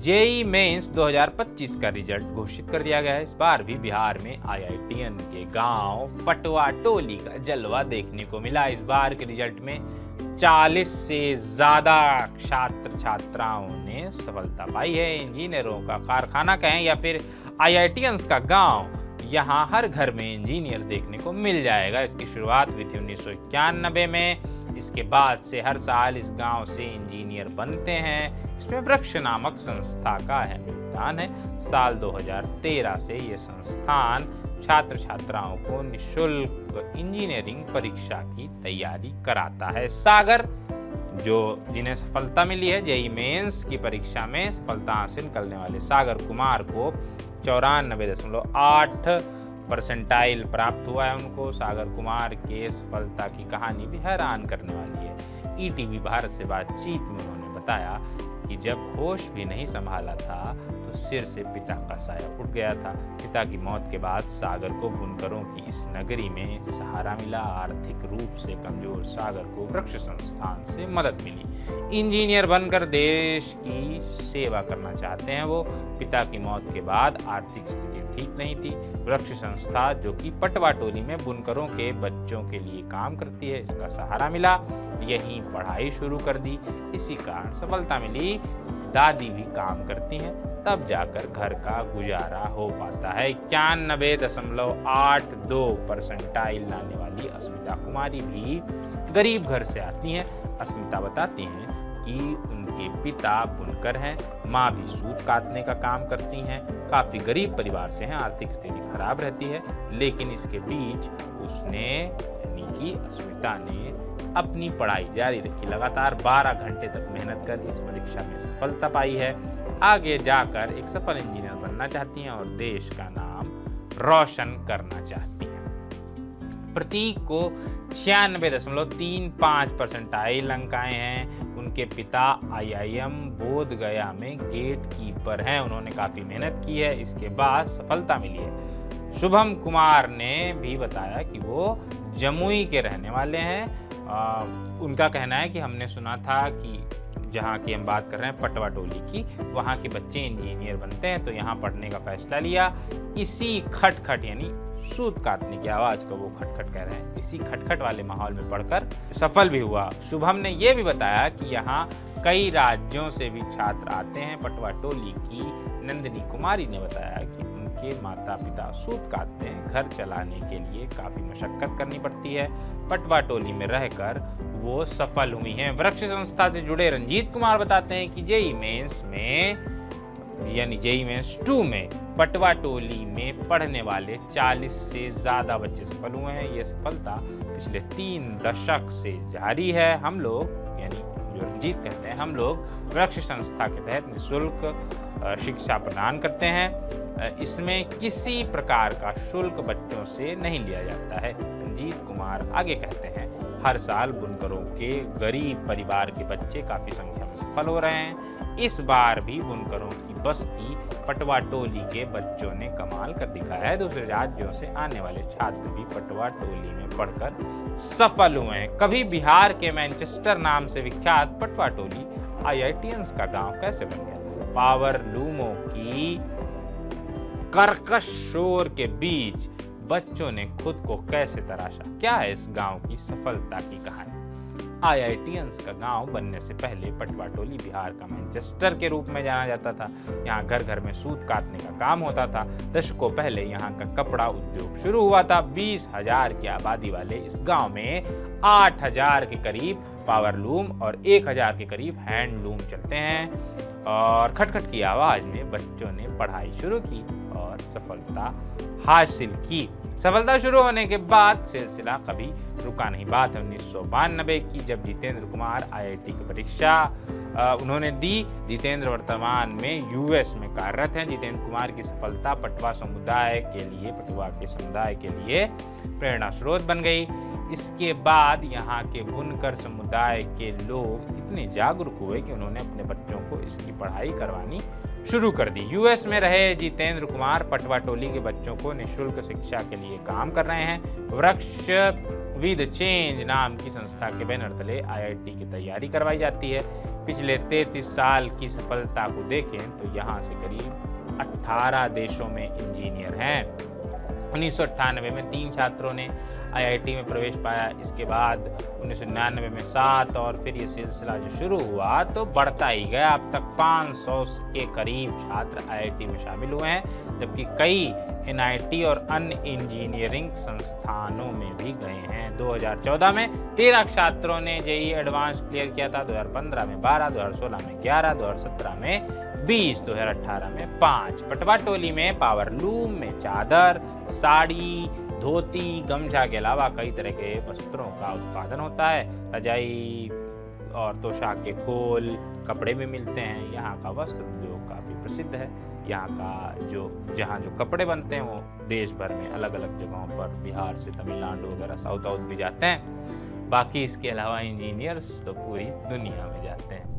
JEE mains 2025 का result घोषित कर दिया गया है। इस बार भी बिहार में आईआईटीएन के गांव पटवा टोली का जलवा देखने को मिला। इस बार के रिजल्ट में 40 से ज्यादा छात्र छात्राओं ने सफलता पाई है। इंजीनियरों का कारखाना कहें या फिर आईआईटीएन्स का गांव, यहाँ हर घर में इंजीनियर देखने को मिल जाएगा। इसकी शुरुआत हुई थी 1991 में। इसके बाद से हर साल इस गांव से इंजीनियर बनते हैं। इसमें वृक्ष नामक संस्था का अहम योगदान है। साल 2013 से ये संस्थान छात्र छात्राओं को निःशुल्क इंजीनियरिंग परीक्षा की तैयारी कराता है। सागर, जो जिन्हें सफलता मिली है जेईई मेंस की परीक्षा में सफलता हासिल करने वाले सागर कुमार को 94.8 परसेंटाइल प्राप्त हुआ है। उनको सागर कुमार के सफलता की कहानी भी हैरान करने वाली है। ईटीवी भारत से बातचीत में उन्होंने बताया कि जब होश भी नहीं संभाला था तो सिर से पिता का साया उठ गया था। पिता की मौत के बाद सागर को बुनकरों की इस नगरी में सहारा मिला। आर्थिक रूप से कमजोर सागर को वृक्ष संस्थान से मदद मिली। इंजीनियर बनकर देश की सेवा करना चाहते हैं वो। पिता की मौत के बाद आर्थिक स्थिति ठीक नहीं थी। वृक्ष संस्था, जो कि पटवा टोली में बुनकरों के बच्चों के लिए काम करती है, इसका सहारा मिला। यहीं पढ़ाई शुरू कर दी। इसी कारण सफलता मिली। दादी भी काम करती हैं, तब जाकर घर का गुजारा हो पाता है। 91.82 परसेंटाइल लाने वाली अस्मिता कुमारी भी गरीब घर से आती हैं। अस्मिता बताती हैं कि उनके पिता बुनकर हैं, माँ भी सूत काटने का काम करती हैं। काफ़ी गरीब परिवार से हैं, आर्थिक स्थिति खराब रहती है। लेकिन इसके बीच उसने, यानी कि अस्मिता ने, अपनी पढ़ाई जारी रखी। लगातार 12 घंटे तक मेहनत कर इस परीक्षा में सफलता पाई है। आगे जाकर एक सफल इंजीनियर बनना चाहती हैं और देश का नाम रोशन करना चाहती हैं। प्रतीक को 96.35 परसेंटाइल अंक आए हैं। उनके पिता आईआईएम बोध गया में गेट कीपर हैं। उन्होंने काफ़ी मेहनत की है, इसके बाद सफलता मिली है। शुभम कुमार ने भी बताया कि वो जमुई के रहने वाले हैं। उनका कहना है कि हमने सुना था कि जहाँ की हम बात कर रहे हैं पटवा टोली की, वहाँ के बच्चे इंजीनियर बनते हैं, तो यहाँ पढ़ने का फैसला लिया। इसी खटखट, यानी सूत काटने की आवाज़ को वो खटखट कह रहे हैं, इसी खटखट वाले माहौल में पढ़कर सफल भी हुआ। शुभम ने ये भी बताया कि यहाँ कई राज्यों से भी छात्र आते हैं। पटवा टोली की नंदिनी कुमारी ने बताया कि उनके माता पिता सूत काटते हैं। घर चलाने के लिए काफ़ी मशक्कत करनी पड़ती है। पटवा टोली में रहकर वो सफल हुई हैं। वृक्ष संस्था से जुड़े रंजीत कुमार बताते हैं कि जेईई मेंस में, यानी जेईई मेंस 2 में पटवा टोली में पढ़ने वाले 40 से ज़्यादा बच्चे सफल हुए हैं। ये सफलता पिछले 3 दशक से जारी है। हम लोग, यानी जो रंजीत कहते हैं, हम लोग वृक्ष संस्था के तहत निःशुल्क शिक्षा प्रदान करते हैं। इसमें किसी प्रकार का शुल्क बच्चों से नहीं लिया जाता है। रंजीत कुमार आगे कहते हैं, हर साल बुनकरों के गरीब परिवार के बच्चे काफ़ी संख्या में सफल हो रहे हैं। इस बार भी बुनकरों की बस्ती पटवा टोली के बच्चों ने कमाल कर दिखाया है। दूसरे राज्यों से आने वाले छात्र भी पटवा टोली में पढ़कर सफल हुए हैं। कभी बिहार के मैनचेस्टर नाम से विख्यात पटवा टोली आईआईटीएन्स का गांव कैसे बन गया? पावर लूमों की कर्कश शोर के बीच बच्चों ने खुद को कैसे तराशा? क्या है इस गांव की सफलता की कहानी? आईआईटीएन्स का गांव बनने से पहले पटवा टोली बिहार का मैनचेस्टर के रूप में जाना जाता था। यहाँ घर घर में सूत काटने का काम होता था। दशकों पहले यहाँ का कपड़ा उद्योग शुरू हुआ था। 20,000 की आबादी वाले इस गांव में 8,000 के करीब पावरलूम और 1,000 के करीब हैंडलूम चलते हैं। और खटखट की आवाज़ में बच्चों ने पढ़ाई शुरू की और सफलता हासिल की। सफलता शुरू होने के बाद सिलसिला कभी रुका नहीं। बात है 1992 की, जब जितेंद्र कुमार आईआईटी की परीक्षा उन्होंने दी। जितेंद्र वर्तमान में यूएस में कार्यरत हैं। जितेंद्र कुमार की सफलता पटवा के समुदाय के लिए प्रेरणा स्रोत बन गई। इसके बाद यहाँ के बुनकर समुदाय के लोग इतने जागरूक हुए कि उन्होंने अपने बच्चों को इसकी पढ़ाई करवानी शुरू कर दी। यूएस में रहे जितेंद्र कुमार पटवा टोली के बच्चों को निःशुल्क शिक्षा के लिए काम कर रहे हैं। वृक्ष विद चेंज नाम की संस्था के बैनर तले आईआईटी की तैयारी करवाई जाती है। पिछले 33 साल की सफलता को देखें तो यहाँ से करीब 18 देशों में इंजीनियर हैं। 1998 में 3 छात्रों ने आईआईटी में प्रवेश पाया। इसके बाद 1999 में 7 और फिर ये सिलसिला जो शुरू हुआ तो बढ़ता ही गया। अब तक 500 के करीब छात्र आईआईटी में शामिल हुए हैं, जबकि कई एनआईटी और अन्य इंजीनियरिंग संस्थानों में भी गए हैं। 2014 में 13 छात्रों ने जेईई एडवांस क्लियर किया था। 2015 में 12, 2016 में 11, 2017 में 20, 2018 में 5। पटवा टोली में पावर लूम में चादर, साड़ी, धोती, गमछा के अलावा कई तरह के वस्त्रों का उत्पादन होता है। रजाई और तोशाक के खोल, कपड़े भी मिलते हैं। यहाँ का वस्त्र उद्योग काफ़ी प्रसिद्ध है। यहाँ का जहाँ जो कपड़े बनते हैं वो देश भर में अलग अलग जगहों पर, बिहार से तमिलनाडु वगैरह साउथ भी जाते हैं। बाकी इसके अलावा इंजीनियर्स तो पूरी दुनिया में जाते हैं।